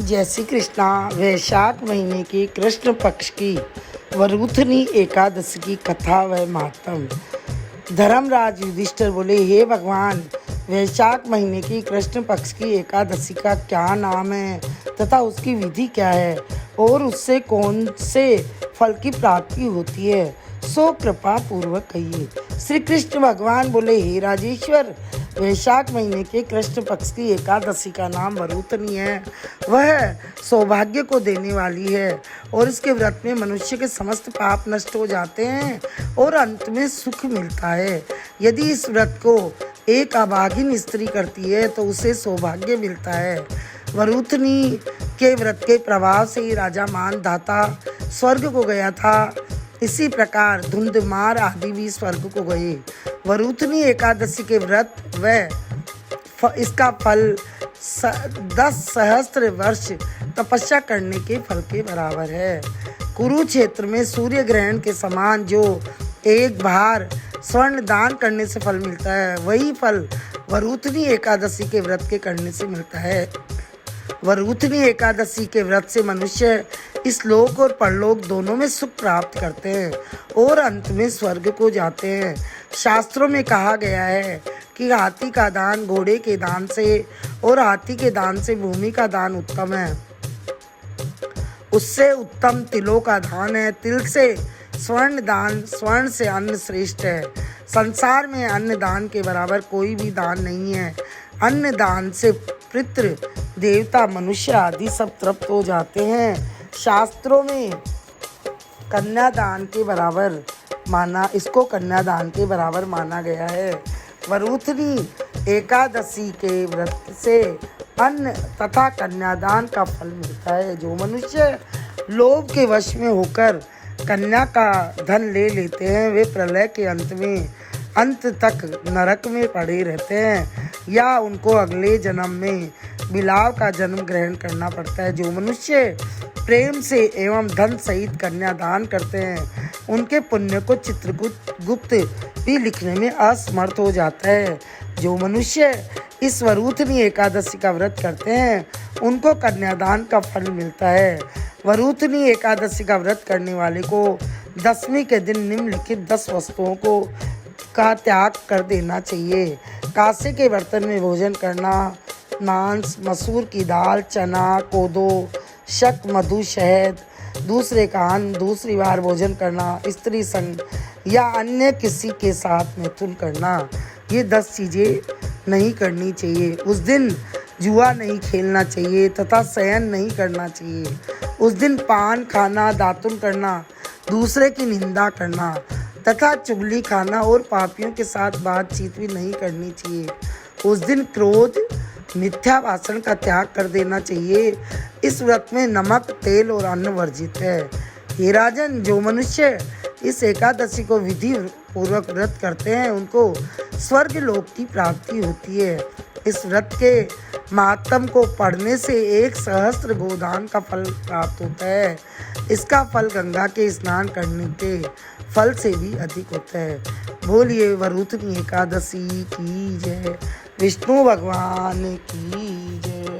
जय श्री कृष्णा। वैशाख महीने की कृष्ण पक्ष की वरूथनी एकादशी की कथा व महात्म। धर्मराज युधिष्ठिर बोले, हे भगवान, वैशाख महीने की कृष्ण पक्ष की एकादशी का क्या नाम है तथा उसकी विधि क्या है और उससे कौन से फल की प्राप्ति होती है, सो कृपा पूर्वक कहिए। श्री कृष्ण भगवान बोले, हे राजेश्वर, वैशाख महीने के कृष्ण पक्ष की एकादशी का नाम वरूथनी है। वह सौभाग्य को देने वाली है और इसके व्रत में मनुष्य के समस्त पाप नष्ट हो जाते हैं और अंत में सुख मिलता है। यदि इस व्रत को एक अभागिन स्त्री करती है तो उसे सौभाग्य मिलता है। वरूथनी के व्रत के प्रभाव से ही राजा मानधाता स्वर्ग को गया था। इसी प्रकार धुंधमार आदि भी स्वर्ग को गए। वरूथनी एकादशी के व्रत व इसका फल 10 सहस्त्र वर्ष तपस्या करने के फल के बराबर है। कुरुक्षेत्र में सूर्य ग्रहण के समान जो एक बार स्वर्ण दान करने से फल मिलता है, वही फल वरूथनी एकादशी के व्रत के करने से मिलता है। वरूथनी एकादशी के व्रत से मनुष्य इस लोक और परलोक दोनों में सुख प्राप्त करते हैं और अंत में स्वर्ग को जाते हैं। शास्त्रों में कहा गया है कि हाथी का दान घोड़े के दान से और हाथी के दान से भूमि का दान उत्तम है। उससे उत्तम तिलों का दान है। तिल से स्वर्ण दान, स्वर्ण से अन्न श्रेष्ठ है। संसार में अन्न दान के बराबर कोई भी दान नहीं है। अन्न दान से पितृ देवता मनुष्य आदि सब तृप्त हो जाते हैं। शास्त्रों में कन्यादान के बराबर इसको कन्यादान के बराबर माना गया है। वरूथनी एकादशी के व्रत से अन्न तथा कन्यादान का फल मिलता है। जो मनुष्य लोभ के वश में होकर कन्या का धन ले लेते हैं, वे प्रलय के अंत तक नरक में पड़े रहते हैं या उनको अगले जन्म में बिलाव का जन्म ग्रहण करना पड़ता है। जो मनुष्य प्रेम से एवं धन सहित कन्यादान करते हैं, उनके पुण्य को चित्रगुप्त भी लिखने में असमर्थ हो जाता है। जो मनुष्य इस वरूथनी एकादशी का व्रत करते हैं, उनको कन्यादान का फल मिलता है। वरूथनी एकादशी का व्रत करने वाले को दशमी के दिन निम्नलिखित 10 वस्तुओं का त्याग कर देना चाहिए। कांसे के बर्तन में भोजन करना, मांस, मसूर की दाल, चना, कोदो, शक, मधु, शहद, दूसरे कान, दूसरी बार भोजन करना, स्त्री संग या अन्य किसी के साथ मैथुन करना, ये 10 चीज़ें नहीं करनी चाहिए। उस दिन जुआ नहीं खेलना चाहिए तथा शयन नहीं करना चाहिए। उस दिन पान खाना, दातुन करना, दूसरे की निंदा करना तथा चुगली खाना और पापियों के साथ बातचीत भी नहीं करनी चाहिए। उस दिन क्रोध, मिथ्या भाषण का त्याग कर देना चाहिए। इस व्रत में नमक, तेल और अन्न वर्जित है। हे राजन, जो मनुष्य इस एकादशी को विधि पूर्वक व्रत करते हैं, उनको स्वर्ग लोक की प्राप्ति होती है। इस व्रत के महात्म को पढ़ने से 1 सहस्त्र गोदान का फल प्राप्त होता है। इसका फल गंगा के स्नान करने के फल से भी अधिक होता है। बोलिए वरूथनी एकादशी की जय। विष्णु भगवान की जय।